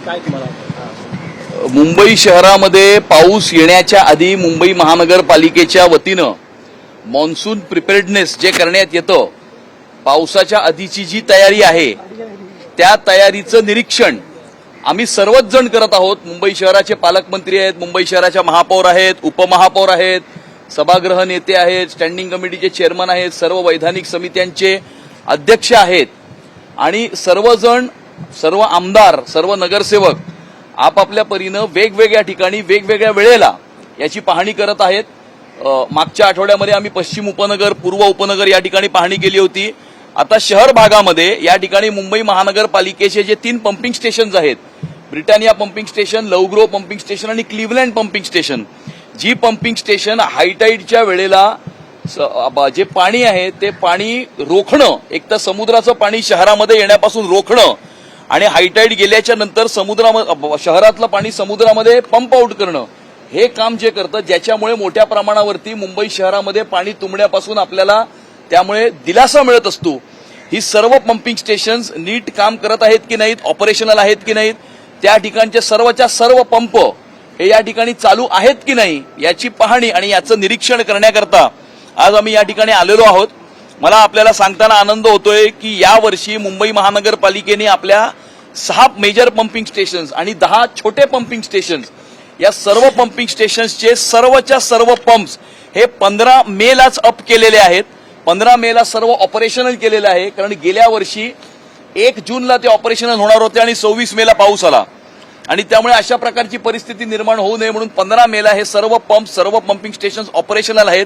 काय तुम्हाला मुंबई शहरामध्ये पाऊस येण्याच्या आधी मुंबई महानगरपालिकेच्या वतीनं मॉन्सून प्रिपेअर्डनेस जे करण्यात येतं, पावसाच्या आधीची जी तयारी आहे त्या तयारीचं निरीक्षण आम्ही सर्वच जण करत आहोत. मुंबई शहराचे पालकमंत्री आहेत, मुंबई शहराच्या महापौर आहेत, उपमहापौर आहेत, सभागृह नेते आहेत, स्टँडिंग कमिटीचे चेअरमन आहेत, सर्व वैधानिक समित्यांचे अध्यक्ष आहेत आणि सर्वजण, सर्व आमदार, सर्व नगरसेवक आपापल्या परीनं वेगवेगळ्या ठिकाणी वेगवेगळ्या वेळेला याची पाहणी करत आहेत. मागच्या आठवड्यामध्ये आम्ही पश्चिम उपनगर, पूर्व उपनगर या ठिकाणी पाहणी केली होती. आता शहर भागामध्ये या ठिकाणी मुंबई महानगरपालिकेचे जे 3 पंपिंग स्टेशन्स आहेत, Britannia pumping station, Lovegrove pumping station आणि क्लिव्हलँड पंपिंग स्टेशन, जी पंपिंग स्टेशन हायटाईडच्या वेळेला जे पाणी आहे ते पाणी रोखणं, एक तर समुद्राचं पाणी शहरामध्ये येण्यापासून रोखणं आणि हायटाईड गेल्याच्या नंतर शहरातलं पाणी समुद्रामध्ये पंप आउट करणं, हे काम जे करतं, ज्याच्यामुळे मोठ्या प्रमाणावरती मुंबई शहरामध्ये पाणी तुंबण्यापासून आपल्याला त्यामुळे दिलासा मिळत असतो. ही सर्व पंपिंग स्टेशन्स नीट काम करत आहेत की नाहीत, ऑपरेशनल आहेत की नाहीत, त्या ठिकाणचे सर्वच्या सर्व पंप हे या ठिकाणी चालू आहेत की नाही याची पाहणी आणि याचं निरीक्षण करण्याकरता आज आम्ही या ठिकाणी आलेलो आहोत. मला आपल्याला सांगताना आनंद होतोय की यावर्षी मुंबई महानगरपालिकेने आपल्या 6 मेजर पंपिंग स्टेशन्स आणि 10 छोटे पंपिंग स्टेशन्स, या सर्व पंपिंग स्टेशन्सचे सर्वच्या सर्व पंप्स हे 15 मेलाच अप केलेले आहेत. 15 मेला सर्व ऑपरेशनल केलेलं आहे, कारण गेल्या वर्षी 1 जूनला ते ऑपरेशनल होणार होते आणि 26 मेला पाऊस आला आणि त्यामुळे अशा प्रकारची परिस्थिती निर्माण होऊ नये म्हणून 15 मेला हे सर्व पंप, सर्व पंपिंग स्टेशन्स ऑपरेशनल आहेत.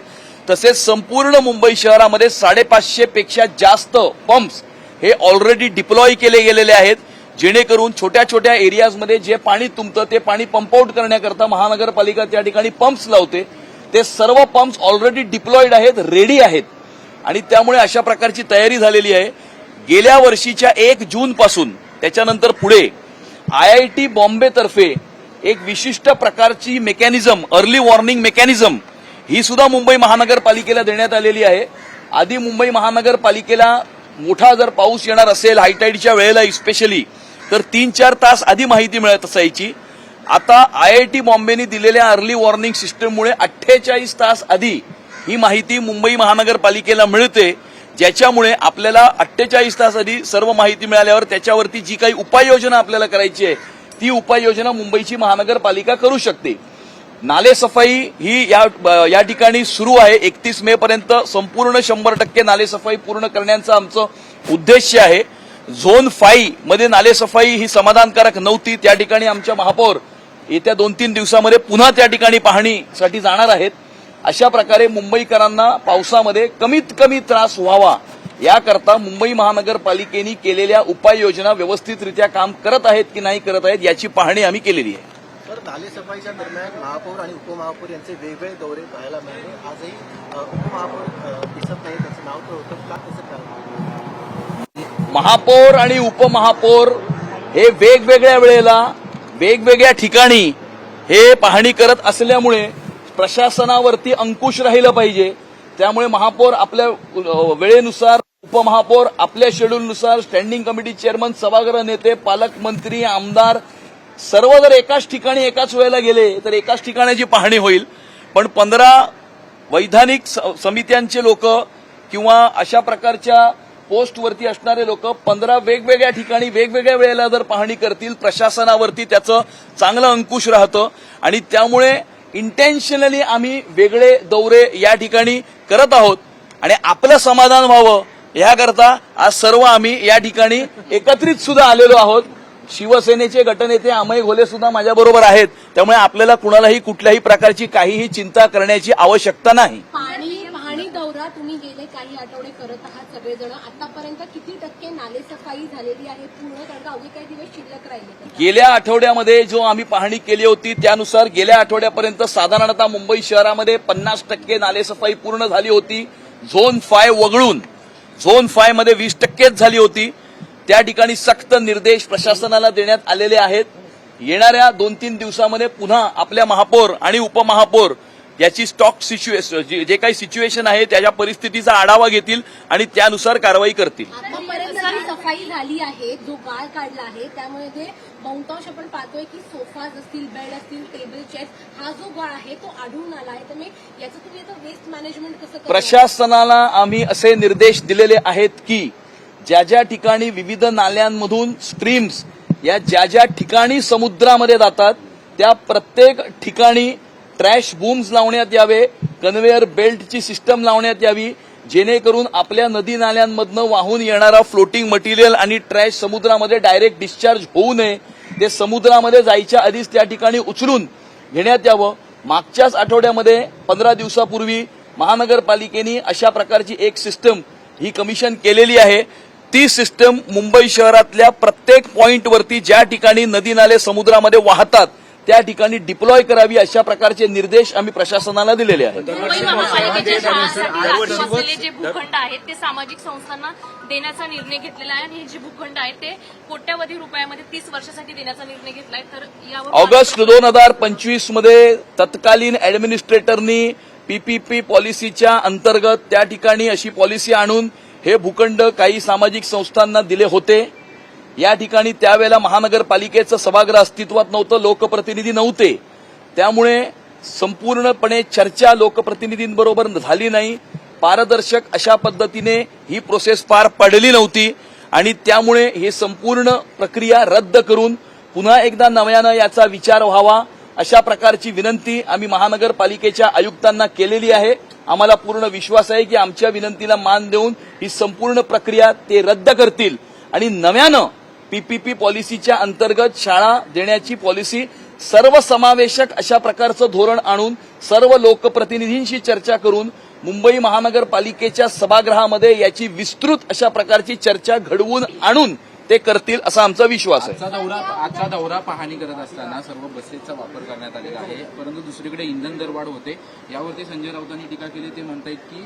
तसेच संपूर्ण मुंबई शहरामध्ये 550 पेक्षा जास्त पंप्स हे ऑलरेडी डिप्लॉय केले गेलेले आहेत, जेणेकरून छोट्या छोट्या एरियाजमध्ये जे पाणी तुंबतं ते पाणी पंप आउट करण्याकरता महानगरपालिका त्या ठिकाणी पंप्स लावते. ते सर्व पंप्स ऑलरेडी डिप्लॉईड आहेत, रेडी आहेत आणि त्यामुळे अशा प्रकारची तयारी झालेली आहे. गेल्या वर्षीच्या 1 जून पासून त्याच्यानंतर पुढे IIT बॉम्बेतर्फे एक विशिष्ट प्रकारची मेकॅनिझम, अर्ली वॉर्निंग मेकॅनिझम, ही सुद्धा मुंबई महानगरपालिकेला देण्यात आलेली आहे. आधी मुंबई महानगरपालिकेला मोठा जर पाऊस येणार असेल हायटाईडच्या वेळेला स्पेशली, तर 3-4 तास आधी माहिती मिळत असायची. आता IIT बॉम्बेने दिलेल्या अर्ली वॉर्निंग सिस्टममुळे 48 तास आधी ही माहिती मुंबई महानगरपालिकेला मिळते, ज्याच्यामुळे आपल्याला 48 तास आधी सर्व माहिती मिळाल्यावर त्याच्यावरती जी काही उपाययोजना आपल्याला करायची आहे ती उपाययोजना मुंबईची महानगरपालिका करू शकते. नाले सफाई ही या ठिकाणी सुरू आहे. 31 मे पर्यंत संपूर्ण 100% नाले सफाई पूर्ण करण्याचा आमचं उद्देश आहे. झोन 5 मध्ये नाले सफाई ही समाधानकारक नव्हती, त्या ठिकाणी आमच्या महापौर येत्या 2-3 दिवसामध्ये पुन्हा त्या ठिकाणी पाहणीसाठी जाणार आहेत. अशा प्रकारे मुंबईकरांना पावसामध्ये कमीत कमी त्रास व्हावा याकरता मुंबई महानगरपालिकेने केलेल्या उपाययोजना व्यवस्थितरित्या काम करत आहेत की नाही करत आहेत याची पाहणी आम्ही केलेली आहे. तर नाले सफाईच्या दरम्यान महापौर आणि उपमहापौर यांचे वेगवेगळे दौरे पाहायला मिळाले. आजही उपमहापौर दिसत नाही, त्याचं नाव तर होतं का, कसं काय? महापौर आणि उपमहापौर हे वेगवेगळ्या वेळेला वेगवेगळ्या ठिकाणी हे पाहणी करत असल्यामुळे प्रशासनावरती अंकुश राहिलं पाहिजे. त्यामुळे महापौर आपल्या वेळेनुसार, उपमहापौर आपल्या शेड्यूलनुसार, स्टँडिंग कमिटी चेअरमन, सभागृह नेते, पालकमंत्री, आमदार सर्व जर एकाच ठिकाणी एकाच वेळेला गेले तर एकाच ठिकाणाची पाहणी होईल. पण 15 वैधानिक समित्यांचे लोक किंवा अशा प्रकारच्या पोस्टवरती असणारे लोक 15 वेगवेगळ्या ठिकाणी वेगवेगळ्या वेळेला जर पाहणी करतील, प्रशासनावरती त्याचं चांगलं अंकुश राहतं आणि त्यामुळे इंटेन्शनली आम्ही वेगळे दौरे या ठिकाणी करत आहोत आणि आपलं समाधान व्हावं याकरता आज सर्व आम्ही या ठिकाणी एकत्रित सुद्धा आलेलो आहोत. शिवसेनेचे गटनेते अमय घोले सुद्धा माझ्याबरोबर आहेत, त्यामुळे आपल्याला कुणालाही कुठल्याही प्रकारची काहीही चिंता करण्याची आवश्यकता नाही. पाहणी दौरा तुम्ही गेले काही आठवडे करत आहात सगळेजण, आतापर्यंत किती टक्के नाले सफाई झालेली आहे पूर्ण, कारण का अवघे काही दिवस शिल्लक राहिले? गेल्या आठवड्यामध्ये जो आम्ही पाहणी केली होती त्यानुसार गेल्या आठवड्यापर्यंत साधारणतः मुंबई शहरामध्ये 50% नालेसफाई पूर्ण झाली होती. झोन 5 वगळून झोन 5 मध्ये 20%च झाली होती. त्या ठिकाणी सक्त निर्देश प्रशासनाला देण्यात आलेले आहेत. येणाऱ्या 2-3 दिवसामध्ये पुन्हा आपल्या महापौर आणि उपमहापौर याची स्टॉक सिच्युएशन, जे काही सिच्युएशन आहे त्याच्या परिस्थितीचा आढावा घेतील आणि त्यानुसार कारवाई करतील. सफाई झाली आहे, जो गाळ काढला आहे, त्यामुळे जे बहुतांश आपण पाहतोय की सोफाज असतील, बेड असतील, टेबल चेअर्स, हा जो गाळ आहे तो आढळून आला आहे. तर मी याचं तुम्ही आता वेस्ट मॅनेजमेंट कसं करणार? प्रशासनाला आम्ही असे निर्देश दिलेले आहेत की ज्या ज्या ठिकाणी विविध नाल्यांमधून स्ट्रीम्स या ज्या ज्या ठिकाणी समुद्रामध्ये जातात त्या प्रत्येक ठिकाणी ट्रॅश बूम्स लावण्यात यावे, कन्व्हेअर बेल्टची सिस्टम लावण्यात यावी, जेणेकरून आपल्या नदी नाल्यांमधनं वाहून येणारा फ्लोटिंग मटेरियल आणि ट्रॅश समुद्रामध्ये डायरेक्ट डिस्चार्ज होऊ नये. ते समुद्रामध्ये जायच्या आधीच त्या ठिकाणी उचलून घेण्यात यावं. मागच्याच आठवड्यामध्ये 15 दिवसापूर्वी महानगरपालिकेने अशा प्रकारची एक सिस्टम ही कमिशन केलेली आहे. ती सिस्टम मुंबई शहरातल्या प्रत्येक पॉइंटवरती ज्या ठिकाणी नदी नाले समुद्रामध्ये वाहतात त्या ठिकाणी डिप्लॉय करावी, अशा प्रकारचे निर्देश आम्ही प्रशासनाला दिलेले आहेत. मुंबई महापालिकेच्या शाळांसाठी राखीव असलेले जे भूखंड आहेत ते सामाजिक संस्थांना देण्याचा निर्णय घेतलेला आहे आणि हे जे भूखंड आहेत ते कोट्यवधी रुपयामध्ये 30 वर्षासाठी देण्याचा निर्णय घेतलाय. तर यावर ऑगस्ट 2025 मध्ये तत्कालीन ऍडमिनिस्ट्रेटरनी पीपीपी पॉलिसीच्या अंतर्गत त्या ठिकाणी अशी पॉलिसी आणून हे भूखंड काही सामाजिक संस्थांना दिले होते. या ठिकाणी त्यावेळेला महानगरपालिकेचं सभागृह अस्तित्वात नव्हतं, लोकप्रतिनिधी नव्हते. त्यामुळे संपूर्णपणे चर्चा लोकप्रतिनिधींबरोबर झाली नाही. पारदर्शक अशा पद्धतीने ही प्रोसेस पार पडली नव्हती आणि त्यामुळे ही संपूर्ण प्रक्रिया रद्द करून पुन्हा एकदा नव्यानं याचा विचार व्हावा, अशा प्रकारची विनंती आम्ही महानगरपालिकेच्या आयुक्तांना केलेली आहे. आम्हाला पूर्ण विश्वास आहे की आमच्या विनंतीला मान देऊन ही संपूर्ण प्रक्रिया ते रद्द करतील आणि नव्यानं पीपीपी पॉलिसीच्या अंतर्गत शाळा देण्याची पॉलिसी सर्वसमावेशक अशा प्रकारचं धोरण आणून सर्व लोकप्रतिनिधींशी चर्चा करून मुंबई महानगरपालिकेच्या सभागृहामध्ये याची विस्तृत अशा प्रकारची चर्चा घडवून आणून ते करतील असा आमचा विश्वास आहे. आजचा दौरा पाहणी करत असताना सर्व बसेसचा वापर करण्यात आलेला आहे, परंतु दुसरीकडे इंधन दरवाढ होते. यावरती संजय राऊतांनी टीका केली. ते म्हणतायत की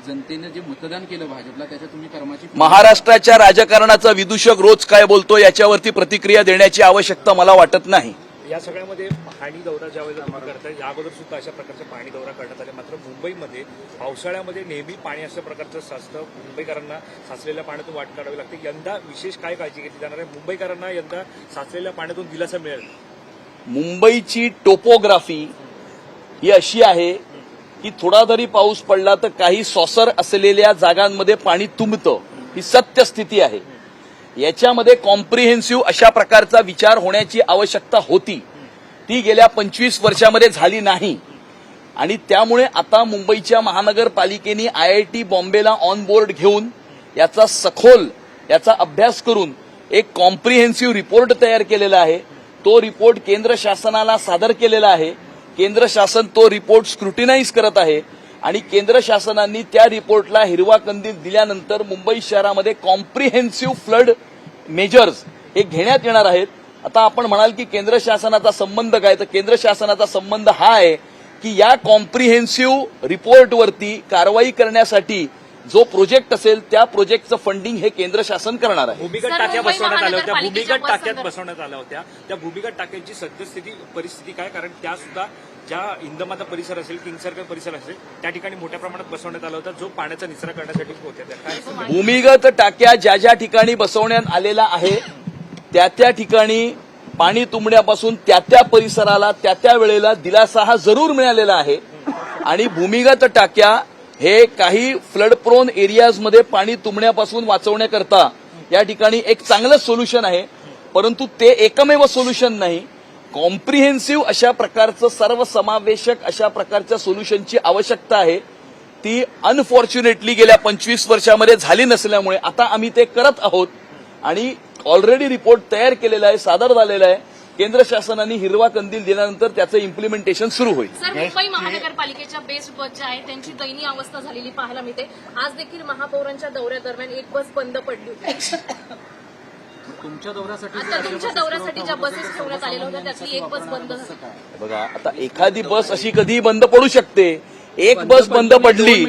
जनतेनं जे मतदान केलं भाजपला त्याच्या तुम्ही कर्माची महाराष्ट्राच्या राजकारणाचा विदूषक रोज काय बोलतो याच्यावरती प्रतिक्रिया देण्याची आवश्यकता मला वाटत नाही. या सगळ्यामध्ये पाहणी दौरा ज्यावेळेला तुम्ही करताय, या अगोदर सुद्धा अशा प्रकारचा पाहणी दौरा करण्यात आले. मात्र मुंबईमध्ये पावसाळ्यामध्ये नेहमी पाणी अशा प्रकारचं साचतं, मुंबईकरांना साचलेल्या पाण्यातून वाट काढावी लागते. यंदा विशेष काय काळजी घेतली जाणार आहे? मुंबईकरांना यंदा साचलेल्या पाण्यातून दिलासा मिळेल? मुंबईची टोपोग्राफी ही अशी आहे की थोडा जरी पाऊस पडला तर काही सॉसर असलेल्या जागांमध्ये पाणी तुंबतं. ही सत्यस्थिती आहे. याच्यामध्ये कॉम्प्रिहेन्सिव्ह अशा प्रकारचा विचार होण्याची आवश्यकता होती. ती गेल्या 25 वर्षामध्ये झाली नाही आणि त्यामुळे आता मुंबईच्या महानगरपालिकेने IIT बॉम्बेला ऑन बोर्ड घेऊन याचा सखोल याचा अभ्यास करून एक कॉम्प्रिहेन्सिव्ह रिपोर्ट तयार केलेला आहे. तो रिपोर्ट केंद्र शासनाला सादर केलेला आहे. केंद्र शासन तो रिपोर्ट स्क्रुटिनाइज करत आहे आणि केंद्र शासनाने त्या रिपोर्टला हिरवा कंदील दिल्यानंतर मुंबई शहरामध्ये कॉम्प्रिहेन्सिव्ह फ्लड मेजर्स हे घेण्यात येणार आहेत. आता आपण म्हणाल की केंद्र शासनाचा संबंध काय, तर केंद्र शासनाचा संबंध हा आहे की या कॉम्प्रिहेन्सिव्ह रिपोर्टवरती कारवाई करण्यासाठी जो प्रोजेक्ट असेल त्या प्रोजेक्टचं फंडिंग हे केंद्र शासन करणार आहे. भूमिगत सर, टाक्या मुंबई बसवण्यात आल्या होत्या, महानगरपालिकेच्या भूमिगत टाक्यात बस बसवण्यात आल्या होत्या. त्या भूमिगत टाक्यांची सद्यस्थिती परिस्थिती काय? कारण त्या सुद्धा ज्या इंदमाता परिसर असेल, किंग सर्कल परिसर असेल त्या ठिकाणी मोठ्या प्रमाणात बसवण्यात आला होता, जो पाण्याचा निचरा करण्यासाठी होत्या. त्या काय भूमिगत टाक्या ज्या ज्या ठिकाणी बसवण्यात आलेला आहे त्या त्या ठिकाणी पाणी तुंबण्यापासून त्या त्या परिसराला त्या त्या वेळेला दिलासा हा जरूर मिळालेला आहे. आणि भूमिगत टाक्या हे काही फ्लड प्रोन एरियाजमध्ये पाणी तुंबण्यापासून वाचवण्याकरता या ठिकाणी एक चांगलं सोल्युशन आहे, परंतु ते एकमेव सोल्युशन नाही. कॉम्प्रिहेन्सिव्ह अशा प्रकारचं सर्वसमावेशक अशा प्रकारच्या सोल्युशनची आवश्यकता आहे. ती अनफॉर्च्युनेटली गेल्या 25 वर्षामध्ये झाली नसल्यामुळे आता आम्ही ते करत आहोत आणि ऑलरेडी रिपोर्ट तयार केलेला आहे, सादर झालेला आहे. केंद्र शासनाने हिरवा कंदील दिल्यानंतर त्याचं इम्प्लिमेंटेशन सुरू होईल. सर, मुंबई महानगरपालिकेच्या बेस्ट बस ज्या आहेत त्यांची दयनीय अवस्था झालेली पाहायला मिळते. आज देखील महापौरांच्या दौऱ्यादरम्यान एक बस बंद पडली होती. तुमच्या दौऱ्यासाठी आता तुमच्या दौऱ्यासाठी ज्या बसेस ठेवण्यात आलेल्या होत्या त्यातली एक बस बंद झाली. बघा, आता एखादी बस अशी कधी बंद पडू शकते. एक बस बंद पडली,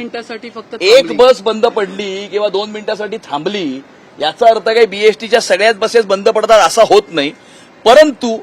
एक बस बंद पडली किंवा 2 मिनिटासाठी थांबली याचा अर्थ काही बीएसटीच्या सगळ्याच बसेस बंद पडतात असा होत नाही. परंतु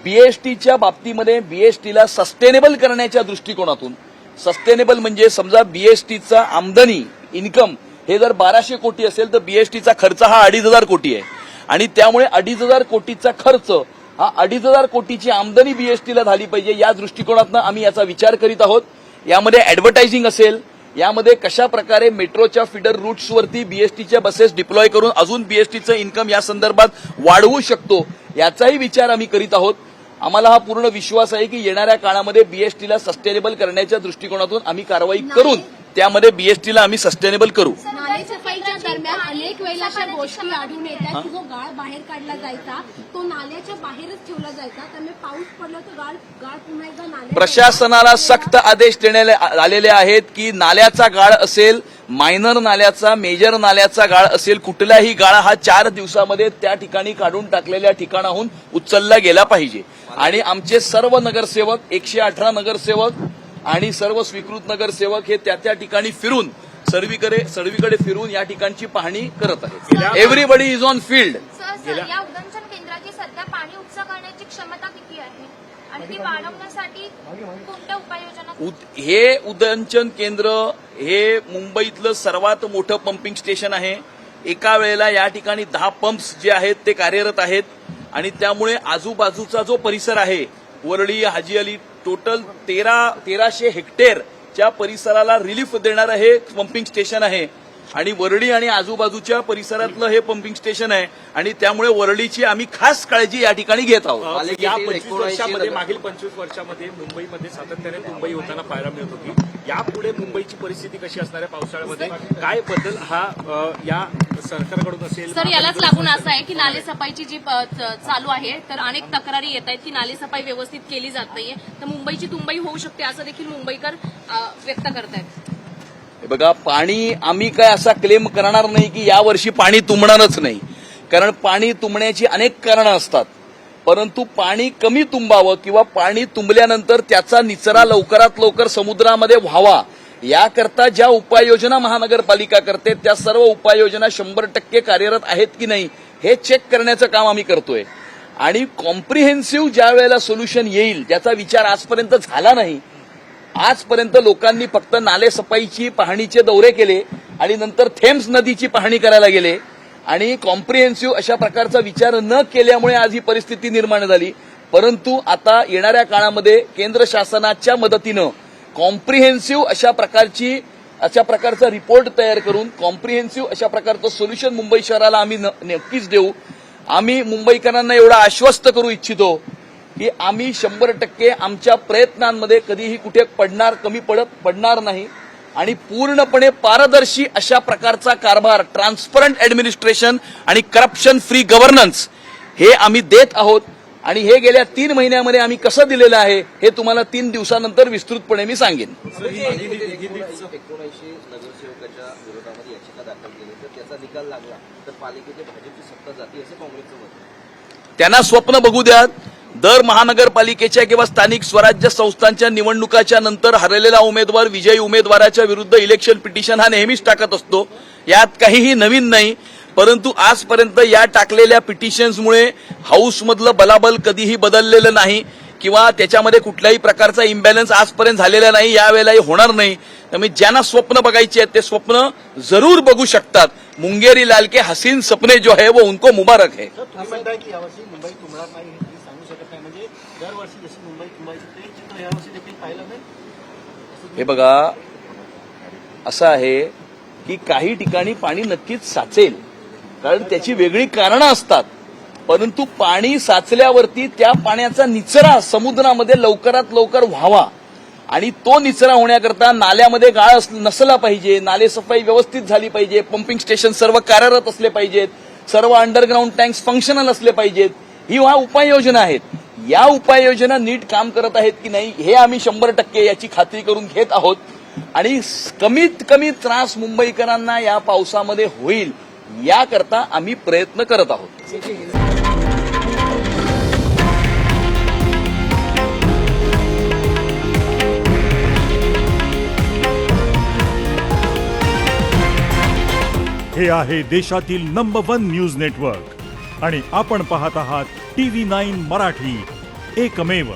बीएसटीच्या बाबतीमध्ये बीएसटीला सस्टेनेबल करण्याच्या दृष्टिकोनातून, सस्टेनेबल म्हणजे समजा बीएसटीचा आमदनी इन्कम हे जर 1200 कोटी असेल तर बीएसटीचा खर्च हा 2500 कोटी आहे आणि त्यामुळे 2500 कोटीचा खर्च हा 2500 कोटीची आमदनी बीएसटीला झाली पाहिजे या दृष्टिकोनातून आम्ही याचा विचार करीत आहोत. यामध्ये ऍडव्हर्टायझिंग असेल, यामध्ये कशा प्रकारे मेट्रोच्या फीडर रूट्सवरती बीएसटीच्या बसेस डिप्लॉय करून अजून बीएसटीचं इन्कम या संदर्भात वाढवू शकतो याचाही विचार आम्ही करीत आहोत. आम्हाला हा पूर्ण विश्वास आहे की येणाऱ्या काळामध्ये बीएसटीला सस्टेनेबल करण्याच्या दृष्टिकोनातून आम्ही कारवाई करून त्यामध्ये बीएसटीला आम्ही सस्टेनेबल करू. नाले सफाईच्या दरम्यान अनेक वेळेला अशा गोष्टी आढळून येतात की जो गाळ बाहेर काढला जायचा तो नाल्याच्या बाहेरच ठेवला जायचा, त्यामुळे पाऊस पडला तर गाळ पुन्हा एकदा नाल्या प्रशासनाला सख्त आदेश देण्यात आलेले आहेत की नाल्याचा गाळ असेल, मायनर नाल्याचा, मेजर नाल्याचा गाळ असेल, कुठलाही गाळ हा 4 दिवसामध्ये त्या ठिकाणी काढून टाकलेल्या ठिकाणाहून उचलला गेला पाहिजे. आणि आमचे सर्व नगरसेवक 118 नगरसेवक आणि सर्व स्वीकृत नगरसेवक हे त्या ठिकाणी फिरून सर्वीकडे फिरून या ठिकाणची पाहणी करत आहेत. Everybody is on field. Sir, या उदंचन केंद्राची सध्या पाणी उपसा करण्याची क्षमता किती आहे आणि ती वाढवण्यासाठी कोणत्या उपाययोजना? हे उदंचन केंद्र हे मुंबईतलं सर्वात मोठं पंपिंग स्टेशन आहे. एका वेळेला या ठिकाणी 10 पंप्स जे आहेत ते कार्यरत आहेत आणि त्यामुळे आजूबाजूचा जो परिसर आहे वरळी, हाजी अली, टोटल 1300 हेक्टेअरच्या परिसराला रिलीफ देणारं हे पंपिंग स्टेशन आहे आणि वरळी आणि आजूबाजूच्या परिसरातलं हे पंपिंग स्टेशन आहे आणि त्यामुळे वरळीची आम्ही खास काळजी या ठिकाणी घेत आहोत. या 25 वर्षामध्ये, मागील 25 वर्षामध्ये मुंबईमध्ये सातत्याने मुंबई होताना पाहायला मिळत होती. यापुढे मुंबईची परिस्थिती कशी असणार आहे पावसाळ्यामध्ये? काय बदल हा या सरकारकडून असेल? सर, यालाच लागून असं आहे की नाले सफाईची जी चालू आहे तर अनेक तक्रारी येत आहेत की नाले सफाई व्यवस्थित केली जात नाहीये, तर मुंबईची तुंबई होऊ शकते असं देखील मुंबईकर व्यक्त करतायत. बघा, पाणी आम्ही काय असा क्लेम करणार नाही की यावर्षी पाणी तुंबणारच नाही, कारण पाणी तुंबण्याची अनेक कारणं असतात. परंतु पाणी कमी तुंबावं किंवा पाणी तुंबल्यानंतर त्याचा निचरा लवकरात लवकर समुद्रामध्ये व्हावा याकरता ज्या उपाययोजना महानगरपालिका करते त्या सर्व उपाययोजना 100% कार्यरत आहेत की नाही हे चेक करण्याचं काम आम्ही करतोय. आणि कॉम्प्रिहेन्सिव्ह ज्या वेळेला सोल्युशन येईल ज्याचा विचार आजपर्यंत झाला नाही. आजपर्यंत लोकांनी फक्त नाले सफाईची पाहणीचे दौरे केले आणि नंतर थेम्स नदीची पाहणी करायला गेले आणि कॉम्प्रिहेन्सिव्ह अशा प्रकारचा विचार न केल्यामुळे आज ही परिस्थिती निर्माण झाली. परंतु आता येणाऱ्या काळामध्ये केंद्र शासनाच्या मदतीनं कॉम्प्रिहेन्सिव्ह अशा प्रकारचा रिपोर्ट तयार करून कॉम्प्रिहेन्सिव्ह अशा प्रकारचं सोल्युशन मुंबई शहराला आम्ही नक्कीच देऊ. आम्ही मुंबईकरांना एवढा आश्वस्त करू इच्छितो की आम्ही 100% आमच्या प्रयत्नांमध्ये कधीही कुठे कमी पडणार नाही आणि पूर्णपणे पारदर्शी अशा प्रकारचा कारभार, ट्रान्सपरंट ऍडमिनिस्ट्रेशन आणि करप्शन फ्री गव्हर्नन्स हे आम्ही देत आहोत. आणि हे गेल्या 3 महिन्यामध्ये आम्ही कसं दिलेलं आहे हे तुम्हाला 3 दिवसानंतर विस्तृतपणे मी सांगेन. 19 नगरसेवकाच्या विरोधामध्ये याचिका दाखल केली तर त्याचा निकाल लागला तर पालिकेची भाजपची सत्ता जाती असे काँग्रेसचं मत. त्यांना स्वप्न बघू द्या. दर महानगरपालिकेच्या किंवा स्थानिक स्वराज्य संस्थांच्या निवडणुकाच्या नंतर हरलेला उमेदवार विजयी उमेदवाराच्या विरुद्ध इलेक्शन पिटिशन हा नेहमीच टाकत असतो. यात काहीही नवीन नाही. परंतु आजपर्यंत या टाकलेल्या पिटिशन्समुळे हाऊसमधलं बलाबल कधीही बदललेलं नाही किंवा त्याच्यामध्ये कुठल्याही प्रकारचा इम्बॅलन्स आजपर्यंत झालेला नाही, यावेळेलाही होणार नाही. त्यामुळे ज्यांना स्वप्न बघायची आहेत ते स्वप्न जरूर बघू शकतात. मुंगेरी लाल के हसीन सपने जो है वो उनको मुबारक है. तुम्ही म्हणताय की यावर्षी मुंबई तुंबणार नाही हे तुम्ही सांगू शकत नाही, म्हणजे दरवर्षी जशी मुंबई तुंबायची ते चित्र यावर्षी देखील पाहिलं नाही. हे बघा, असं आहे की काही ठिकाणी पाणी नक्कीच साचेल कारण त्याची वेगळी कारणं असतात. परंतु पाणी साचल्यावरती त्या पाण्याचा निचरा समुद्रामध्ये लवकरात लवकर व्हावा आणि तो निचरा होण्याकरता नाल्यामध्ये गाळ नसला पाहिजे, नाले सफाई व्यवस्थित झाली पाहिजे, पंपिंग स्टेशन सर्व कार्यरत असले पाहिजेत, सर्व अंडरग्राऊंड टँक्स फंक्शनल असले पाहिजेत. ही उपाययोजना आहेत. या उपाययोजना नीट काम करत आहेत की नाही हे आम्ही 100% याची खात्री करून घेत आहोत आणि कमीत कमी त्रास मुंबईकरांना या पावसामध्ये होईल याकरता आम्ही प्रयत्न करत आहोत. हे आहे देशातील नंबर 1 न्यूज नेटवर्क आणि आपण पाहत आहात TV9 मराठी, एकमेव.